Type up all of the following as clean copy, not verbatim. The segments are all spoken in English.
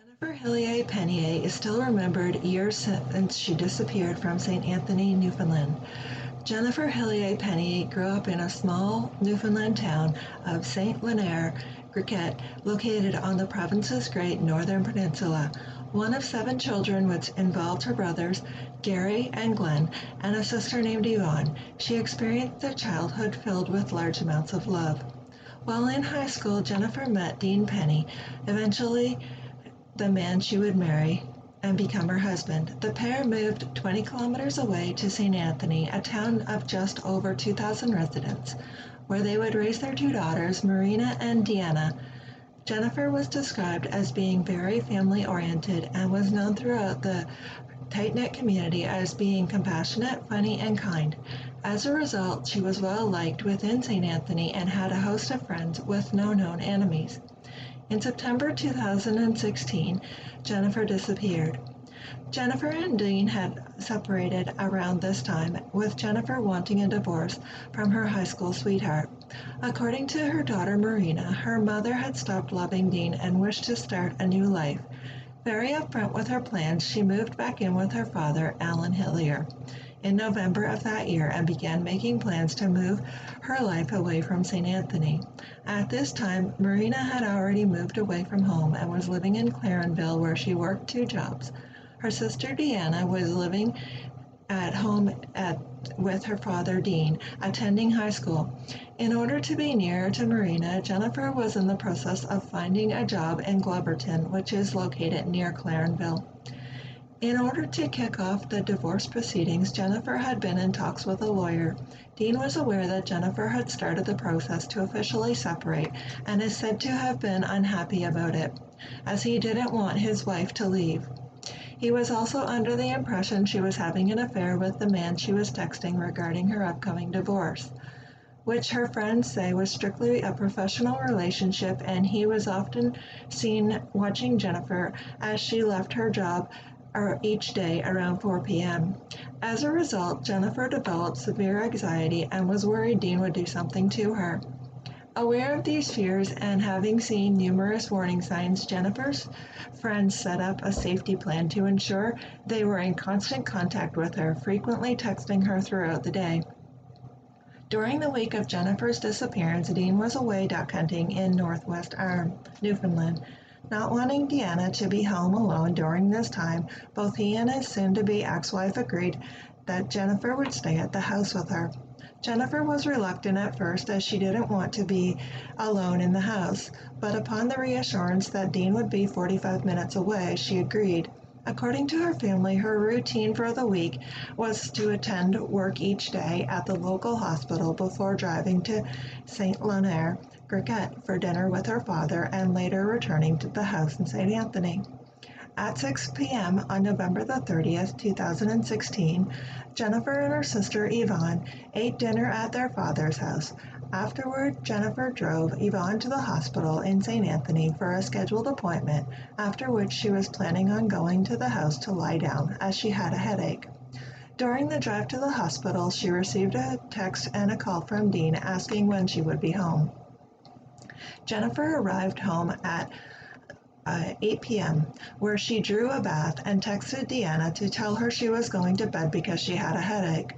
Jennifer Hillier-Penney is still remembered years since she disappeared from St. Anthony, Newfoundland. Jennifer Hillier-Penney grew up in a small Newfoundland town of Saint-Lunaire-Griquet, located on the province's Great Northern Peninsula. One of seven children, which involved her brothers, Gary and Glenn, and a sister named Yvonne, she experienced a childhood filled with large amounts of love. While in high school, Jennifer met Dean Penney, eventually the man she would marry and become her husband. The pair moved 20 kilometers away to St. Anthony, a town of just over 2,000 residents, where they would raise their two daughters, Marina and Deanna. Jennifer was described as being very family-oriented and was known throughout the tight-knit community as being compassionate, funny, and kind. As a result, she was well liked within St. Anthony and had a host of friends with no known enemies. In September 2016, Jennifer disappeared. Jennifer and Dean had separated around this time, with Jennifer wanting a divorce from her high school sweetheart. According to her daughter Marina, her mother had stopped loving Dean and wished to start a new life. Very upfront with her plans, she moved back in with her father, Alan Hillier, in November of that year and began making plans to move her life away from St. Anthony. At this time, Marina had already moved away from home and was living in Clarenville, where she worked two jobs. Her sister Deanna was living at home with her father Dean, attending high school. In order to be nearer to Marina, Jennifer was in the process of finding a job in Gloverton, which is located near Clarenville. In order to kick off the divorce proceedings, Jennifer had been in talks with a lawyer. Dean was aware that Jennifer had started the process to officially separate and is said to have been unhappy about it, as he didn't want his wife to leave. He was also under the impression she was having an affair with the man she was texting regarding her upcoming divorce, which her friends say was strictly a professional relationship, and he was often seen watching Jennifer as she left her job each day around 4 p.m. As a result, Jennifer developed severe anxiety and was worried Dean would do something to her. Aware of these fears and having seen numerous warning signs, Jennifer's friends set up a safety plan to ensure they were in constant contact with her, frequently texting her throughout the day. During the week of Jennifer's disappearance, Dean was away duck hunting in Northwest Arm, Newfoundland. Not wanting Deanna to be home alone during this time, both he and his soon-to-be ex-wife agreed that Jennifer would stay at the house with her. Jennifer was reluctant at first, as she didn't want to be alone in the house, but upon the reassurance that Dean would be 45 minutes away, she agreed. According to her family, her routine for the week was to attend work each day at the local hospital before driving to Saint-Lunaire-Griquet for dinner with her father and later returning to the house in St. Anthony. At 6 p.m. on November the 30th, 2016, Jennifer and her sister Yvonne ate dinner at their father's house. Afterward, Jennifer drove Yvonne to the hospital in St. Anthony for a scheduled appointment, after which she was planning on going to the house to lie down, as she had a headache. During the drive to the hospital, she received a text and a call from Dean asking when she would be home. Jennifer arrived home at 8 p.m., where she drew a bath and texted Deanna to tell her she was going to bed because she had a headache.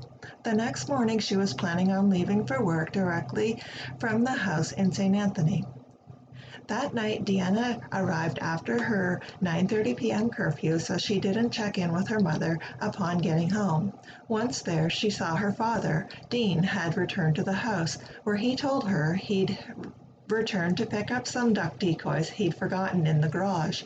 The next morning, she was planning on leaving for work directly from the house in St. Anthony. That night, Deanna arrived after her 9:30 p.m. curfew, so she didn't check in with her mother upon getting home. Once there, she saw her father, Dean, had returned to the house, where he told her he'd returned to pick up some duck decoys he'd forgotten in the garage.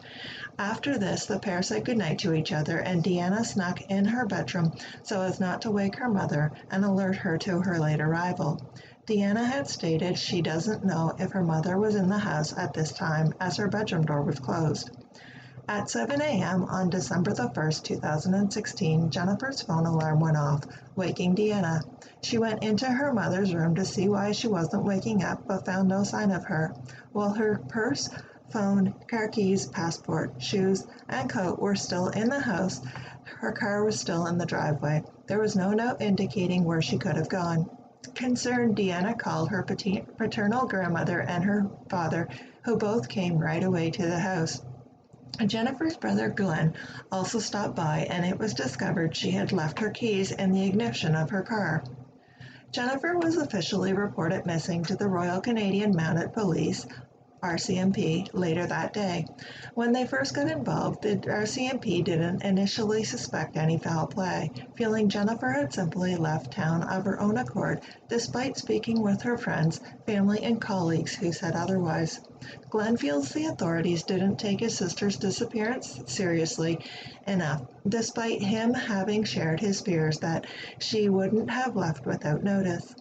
After this, the pair said goodnight to each other, and Deanna snuck in her bedroom so as not to wake her mother and alert her to her late arrival. Deanna had stated she doesn't know if her mother was in the house at this time, as her bedroom door was closed. At 7 a.m. on December the 1st, 2016, Jennifer's phone alarm went off, waking Deanna. She went into her mother's room to see why she wasn't waking up, but found no sign of her. While her purse, phone, car keys, passport, shoes, and coat were still in the house, her car was still in the driveway. There was no note indicating where she could have gone. Concerned, Deanna called her paternal grandmother and her father, who both came right away to the house. Jennifer's brother Glenn also stopped by, and it was discovered she had left her keys in the ignition of her car. Jennifer was officially reported missing to the Royal Canadian Mounted Police (RCMP) later that day. When they first got involved, the RCMP didn't initially suspect any foul play, feeling Jennifer had simply left town of her own accord, despite speaking with her friends, family, and colleagues who said otherwise. Glenn feels the authorities didn't take his sister's disappearance seriously enough, despite him having shared his fears that she wouldn't have left without notice.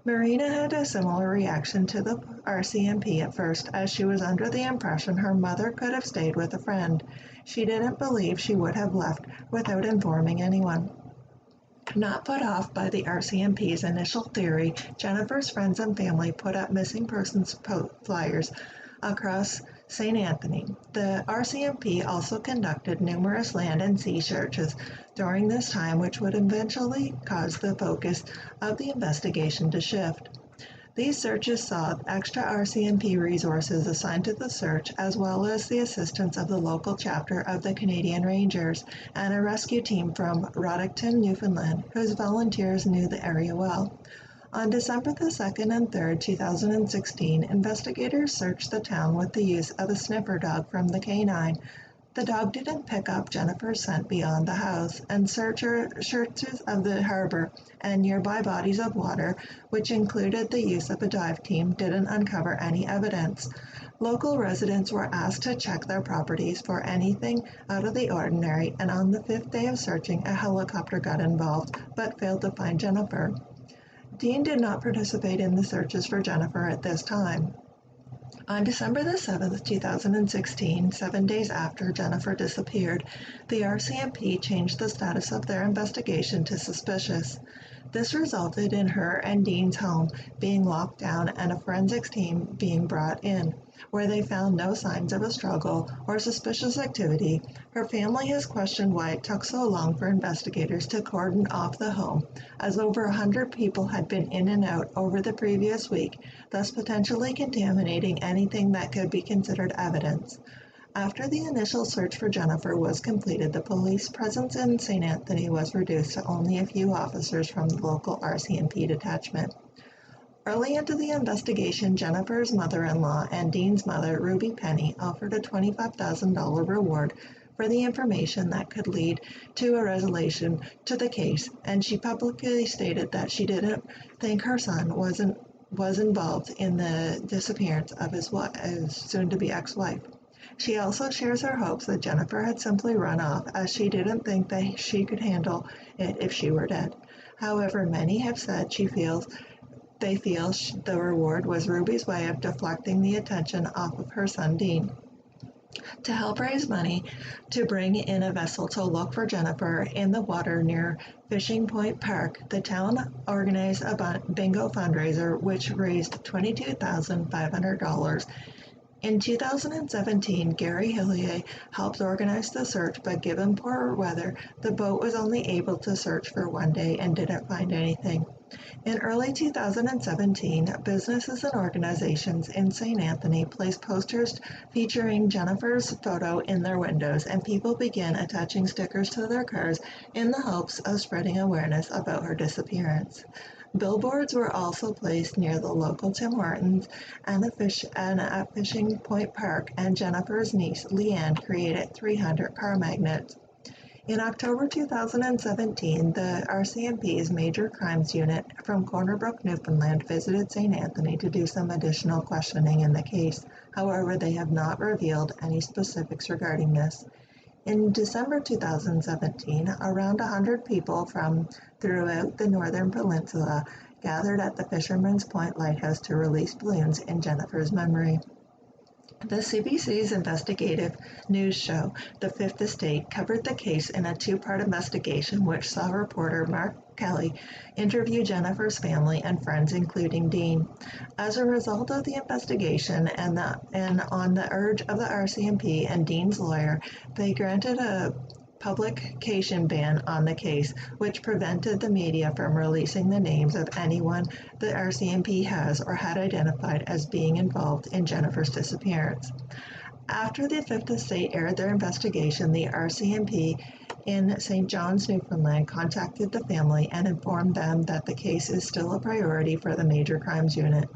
Marina had a similar reaction to the RCMP at first, as she was under the impression her mother could have stayed with a friend. She didn't believe she would have left without informing anyone. Not put off by the RCMP's initial theory, Jennifer's friends and family put up missing persons flyers across St. Anthony. The RCMP also conducted numerous land and sea searches during this time, which would eventually cause the focus of the investigation to shift. These searches saw extra RCMP resources assigned to the search, as well as the assistance of the local chapter of the Canadian Rangers and a rescue team from Roddickton, Newfoundland, whose volunteers knew the area well. On December the 2nd and 3rd, 2016, investigators searched the town with the use of a sniffer dog from the K9. The dog didn't pick up Jennifer's scent beyond the house, and searches of the harbor and nearby bodies of water, which included the use of a dive team, didn't uncover any evidence. Local residents were asked to check their properties for anything out of the ordinary, and on the 5th day of searching, a helicopter got involved, but failed to find Jennifer. Dean did not participate in the searches for Jennifer at this time. On December the 7th, 2016, 7 days after Jennifer disappeared, the RCMP changed the status of their investigation to suspicious. This resulted in her and Dean's home being locked down and a forensics team being brought in, where they found no signs of a struggle or suspicious activity. Her family has questioned why it took so long for investigators to cordon off the home, as over 100 people had been in and out over the previous week, thus potentially contaminating anything that could be considered evidence. After the initial search for Jennifer was completed, the police presence in St. Anthony was reduced to only a few officers from the local RCMP detachment. Early into the investigation, Jennifer's mother-in-law and Dean's mother, Ruby Penney, offered a $25,000 reward for the information that could lead to a resolution to the case, and she publicly stated that she didn't think her son was involved in the disappearance of his soon-to-be ex-wife. She also shares her hopes that Jennifer had simply run off, as she didn't think that she could handle it if she were dead. However, many have said they feel the reward was Ruby's way of deflecting the attention off of her son Dean. To help raise money to bring in a vessel to look for Jennifer in the water near Fishing Point Park, the town organized a bingo fundraiser which raised $22,500. In 2017, Gary Hillier helped organize the search, but given poor weather, the boat was only able to search for one day and didn't find anything. In early 2017, businesses and organizations in St. Anthony placed posters featuring Jennifer's photo in their windows, and people began attaching stickers to their cars in the hopes of spreading awareness about her disappearance. Billboards were also placed near the local Tim Hortons and at Fishing Point Park, and Jennifer's niece, Leanne, created 300 car magnets. In October 2017, the RCMP's Major Crimes Unit from Corner Brook, Newfoundland, visited St. Anthony to do some additional questioning in the case. However, they have not revealed any specifics regarding this. In December 2017, around 100 people from throughout the Northern Peninsula gathered at the Fisherman's Point Lighthouse to release balloons in Jennifer's memory. The CBC's investigative news show, The Fifth Estate, covered the case in a two-part investigation which saw reporter Mark Kelly interview Jennifer's family and friends, including Dean. As a result of the investigation and on the urge of the RCMP and Dean's lawyer, they granted a publication ban on the case, which prevented the media from releasing the names of anyone the RCMP has or had identified as being involved in Jennifer's disappearance. After the Fifth Estate aired their investigation, the RCMP in St. John's, Newfoundland contacted the family and informed them that the case is still a priority for the Major Crimes Unit.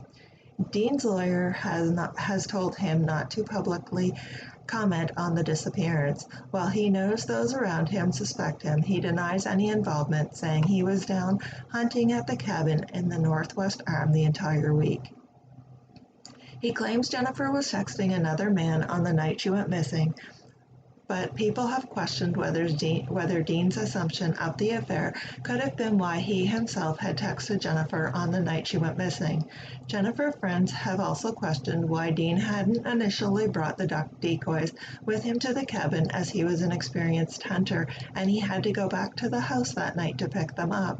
Dean's lawyer has told him not to publicly comment on the disappearance. While he knows those around him suspect him, he denies any involvement, saying he was down hunting at the cabin in the Northwest Arm the entire week. He claims Jennifer was texting another man on the night she went missing, but people have questioned whether Dean's assumption of the affair could have been why he himself had texted Jennifer on the night she went missing. Jennifer's friends have also questioned why Dean hadn't initially brought the duck decoys with him to the cabin, as he was an experienced hunter and he had to go back to the house that night to pick them up.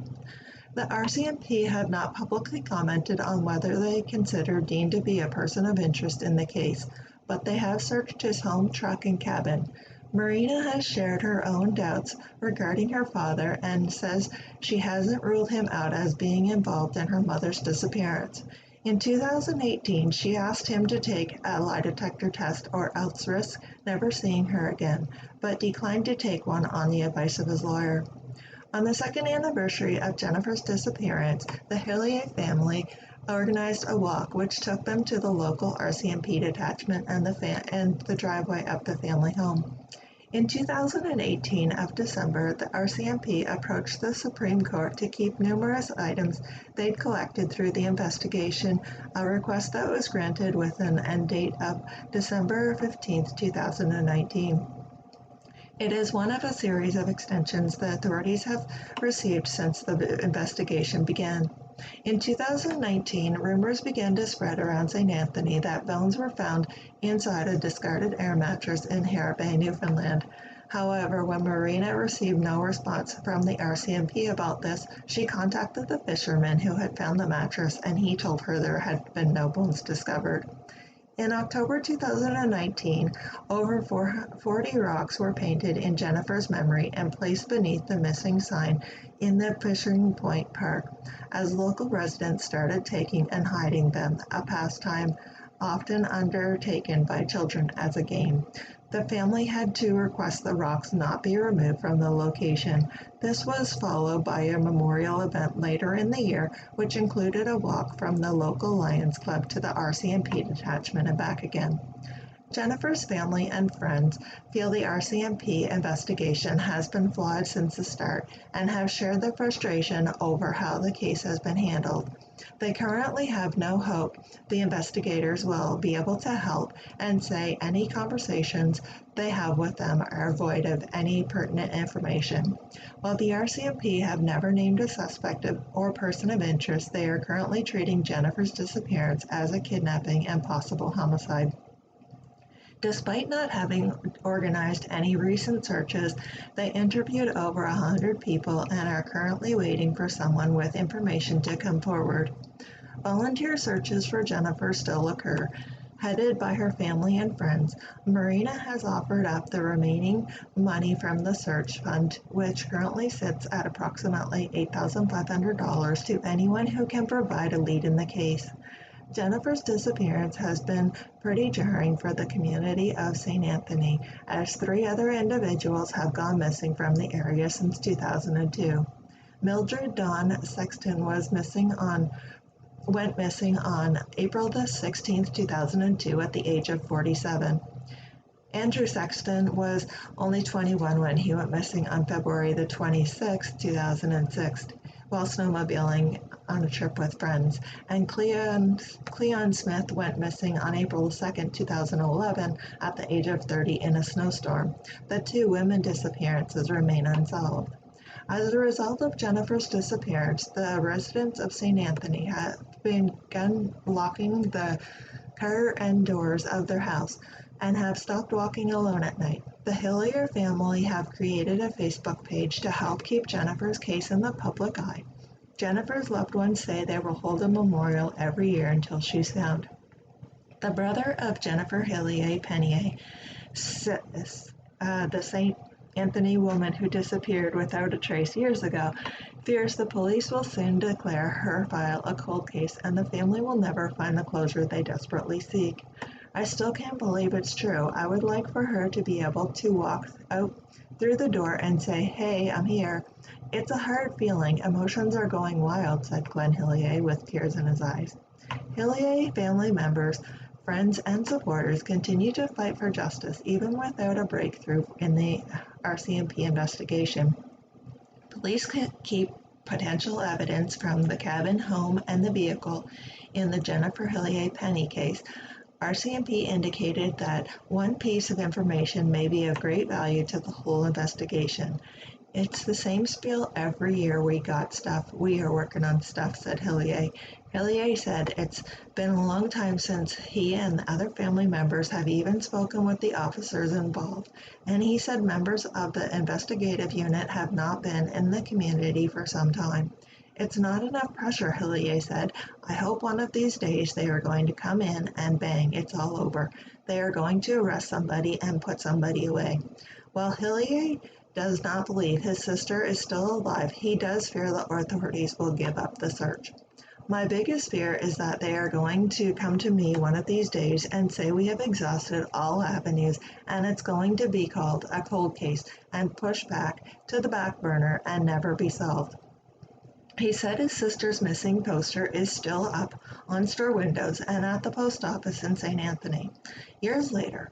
The RCMP have not publicly commented on whether they consider Dean to be a person of interest in the case, but they have searched his home, truck, and cabin. Marina has shared her own doubts regarding her father and says she hasn't ruled him out as being involved in her mother's disappearance. In 2018, she asked him to take a lie detector test or else risk never seeing her again, but declined to take one on the advice of his lawyer. On the second anniversary of Jennifer's disappearance, the Hillier family organized a walk which took them to the local RCMP detachment and the driveway of the family home. In 2018 of December, the RCMP approached the Supreme Court to keep numerous items they'd collected through the investigation, a request that was granted with an end date of December 15, 2019. It is one of a series of extensions the authorities have received since the investigation began. In 2019, rumors began to spread around St. Anthony that bones were found inside a discarded air mattress in Hillier-Penney, Newfoundland. However, when Marina received no response from the RCMP about this, she contacted the fisherman who had found the mattress, and he told her there had been no bones discovered. In October 2019, over 40 rocks were painted in Jennifer's memory and placed beneath the missing sign in the Fishing Point Park, as local residents started taking and hiding them, a pastime often undertaken by children as a game. The family had to request the rocks not be removed from the location. This was followed by a memorial event later in the year, which included a walk from the local Lions Club to the RCMP detachment and back again. Jennifer's family and friends feel the RCMP investigation has been flawed since the start and have shared their frustration over how the case has been handled. They currently have no hope the investigators will be able to help, and say any conversations they have with them are void of any pertinent information. While the RCMP have never named a suspect or person of interest, they are currently treating Jennifer's disappearance as a kidnapping and possible homicide. Despite not having organized any recent searches, they interviewed over 100 people and are currently waiting for someone with information to come forward. Volunteer searches for Jennifer still occur. Headed by her family and friends, Marina has offered up the remaining money from the search fund, which currently sits at approximately $8,500, to anyone who can provide a lead in the case. Jennifer's disappearance has been pretty jarring for the community of St. Anthony, as 3 other individuals have gone missing from the area since 2002. Mildred Dawn Sexton went missing on April the 16th, 2002 at the age of 47. Andrew Sexton was only 21 when he went missing on February the 26th, 2006, while snowmobiling on a trip with friends, and Cleon Smith went missing on April 2, 2011 at the age of 30 in a snowstorm. The 2 women disappearances remain unsolved. As a result of Jennifer's disappearance, the residents of St. Anthony have begun locking the car and doors of their house and have stopped walking alone at night. The Hillier family have created a Facebook page to help keep Jennifer's case in the public eye. Jennifer's loved ones say they will hold a memorial every year until she's found. The brother of Jennifer Hillier-Penney, the St. Anthony woman who disappeared without a trace years ago, fears the police will soon declare her file a cold case and the family will never find the closure they desperately seek. I still can't believe it's true. I would like for her to be able to walk out through the door and say, "Hey, I'm here." It's a hard feeling. Emotions are going wild, said Glenn Hillier with tears in his eyes. Hillier family members, friends, and supporters continue to fight for justice even without a breakthrough in the RCMP investigation. Police keep potential evidence from the cabin, home, and the vehicle in the Jennifer Hillier-Penney case. RCMP indicated that one piece of information may be of great value to the whole investigation. It's the same spiel every year. We got stuff. We are working on stuff, said Hillier. Hillier said it's been a long time since he and other family members have even spoken with the officers involved, and he said members of the investigative unit have not been in the community for some time. It's not enough pressure, Hillier said. I hope one of these days they are going to come in and bang, it's all over. They are going to arrest somebody and put somebody away. While Hillier does not believe his sister is still alive, he does fear the authorities will give up the search. My biggest fear is that they are going to come to me one of these days and say we have exhausted all avenues and it's going to be called a cold case and pushed back to the back burner and never be solved. He said his sister's missing poster is still up on store windows and at the post office in St. Anthony. Years later,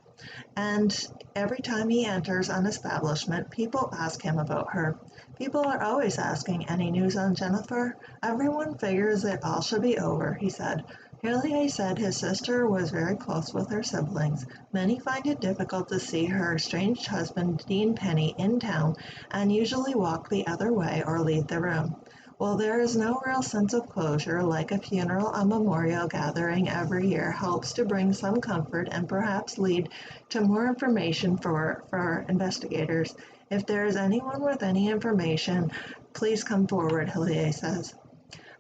and every time he enters an establishment, people ask him about her. People are always asking, any news on Jennifer? Everyone figures it all should be over, he said. Hillier said his sister was very close with her siblings. Many find it difficult to see her estranged husband, Dean Penney, in town and usually walk the other way or leave the room. Well, there is no real sense of closure, like a funeral, a memorial gathering every year helps to bring some comfort and perhaps lead to more information for investigators. If there is anyone with any information, please come forward, Hillier says.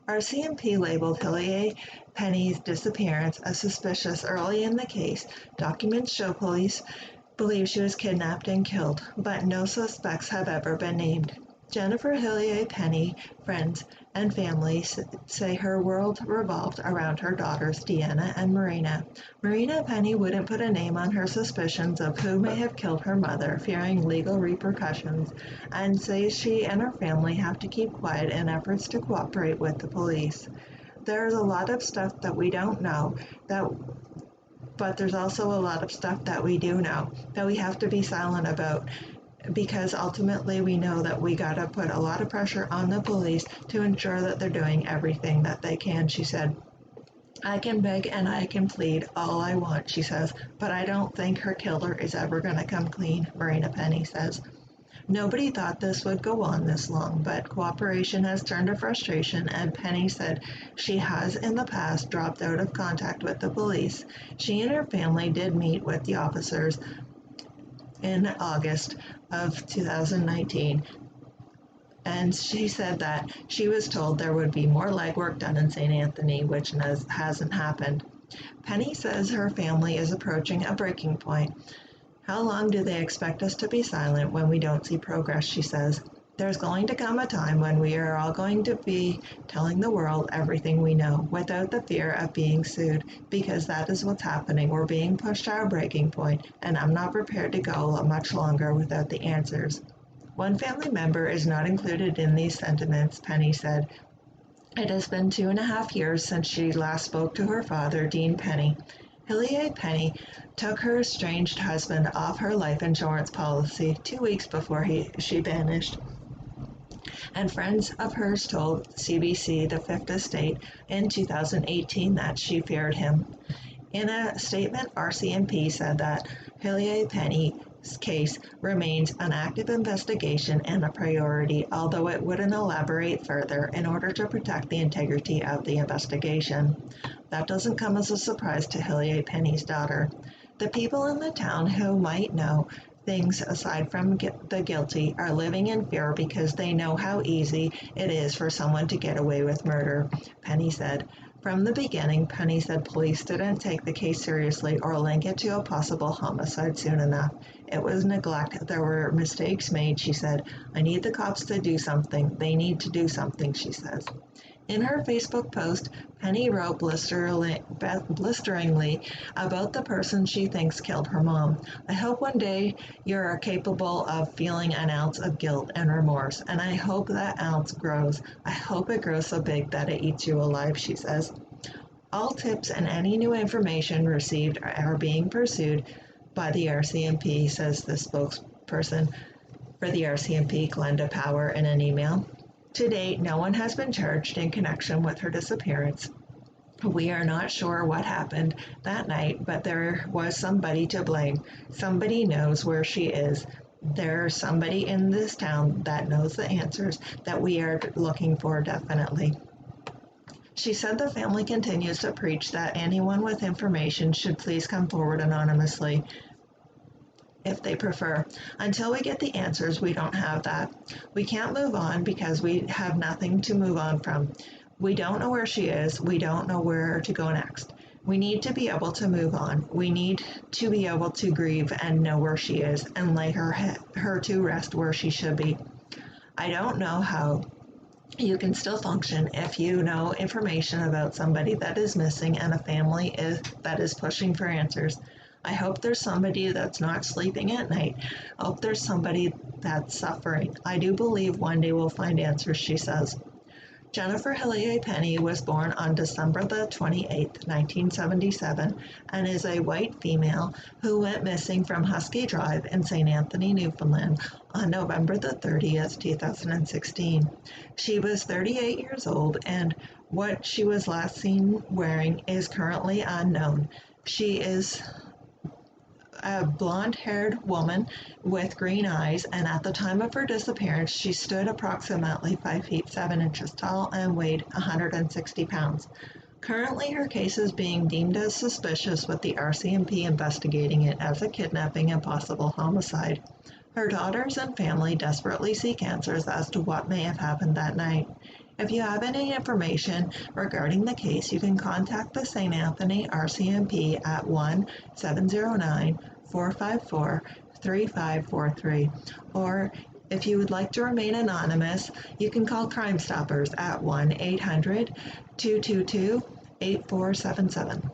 RCMP labeled Hillier-Penney's disappearance as suspicious early in the case. Documents show police believe she was kidnapped and killed, but no suspects have ever been named. Jennifer Hillier-Penney, friends, and family say her world revolved around her daughters, Deanna and Marina. Marina Penney wouldn't put a name on her suspicions of who may have killed her mother, fearing legal repercussions, and says she and her family have to keep quiet in efforts to cooperate with the police. There's a lot of stuff that we don't know, but there's also a lot of stuff that we do know that we have to be silent about, because ultimately we know that we gotta put a lot of pressure on the police to ensure that they're doing everything that they can, she said. I can beg and I can plead all I want, she says, but I don't think her killer is ever gonna come clean, Marina Penney says. Nobody thought this would go on this long, but cooperation has turned to frustration, and Penney said she has in the past dropped out of contact with the police. She and her family did meet with the officers in August of 2019, and she said that she was told there would be more legwork done in St. Anthony, which hasn't happened. Penny says her family is approaching a breaking point. How long do they expect us to be silent when we don't see progress, she says. There's going to come a time when we are all going to be telling the world everything we know, without the fear of being sued, because that is what's happening. We're being pushed to our breaking point, and I'm not prepared to go much longer without the answers. One family member is not included in these sentiments, Penny said. It has been 2.5 years since she last spoke to her father, Dean Penney. Hillier-Penney took her estranged husband off her life insurance policy 2 weeks before she vanished, and friends of hers told CBC The Fifth Estate in 2018 that she feared him. In a statement, RCMP said that Hillier-Penney's case remains an active investigation and a priority, although it wouldn't elaborate further in order to protect the integrity of the investigation. That doesn't come as a surprise to Hillier-Penney's daughter. The people in the town who might know things aside from the guilty are living in fear because they know how easy it is for someone to get away with murder, Penny said. From the beginning, Penny said police didn't take the case seriously or link it to a possible homicide soon enough. It was neglect. There were mistakes made, she said. I need the cops to do something. They need to do something, she says. In her Facebook post, Penny wrote blisteringly about the person she thinks killed her mom. I hope one day you're capable of feeling an ounce of guilt and remorse, and I hope that ounce grows. I hope it grows so big that it eats you alive, she says. All tips and any new information received are being pursued by the RCMP, says the spokesperson for the RCMP, Glenda Power, in an email. To date, no one has been charged in connection with her disappearance. We are not sure what happened that night, but there was somebody to blame. Somebody knows where she is. There's somebody in this town that knows the answers that we are looking for definitely. She said the family continues to preach that anyone with information should please come forward anonymously if they prefer. Until we get the answers, we don't have that. We can't move on because we have nothing to move on from. We don't know where she is. We don't know where to go next. We need to be able to move on. We need to be able to grieve and know where she is and lay her to rest where she should be. I don't know how you can still function if you know information about somebody that is missing and a family that is pushing for answers. I hope there's somebody that's not sleeping at night. I hope there's somebody that's suffering. I do believe one day we'll find answers, she says. Jennifer Hillier-Penney was born on December the 28th, 1977, and is a white female who went missing from Husky Drive in St. Anthony, Newfoundland on November the 30th, 2016. She was 38 years old, and what she was last seen wearing is currently unknown. She is a blonde-haired woman with green eyes, and at the time of her disappearance, she stood approximately 5 feet 7 inches tall and weighed 160 pounds. Currently, her case is being deemed as suspicious, with the RCMP investigating it as a kidnapping and possible homicide. Her daughters and family desperately seek answers as to what may have happened that night. If you have any information regarding the case, you can contact the St. Anthony RCMP at 1-709-454-3543, or if you would like to remain anonymous, you can call Crime Stoppers at 1-800-222-8477.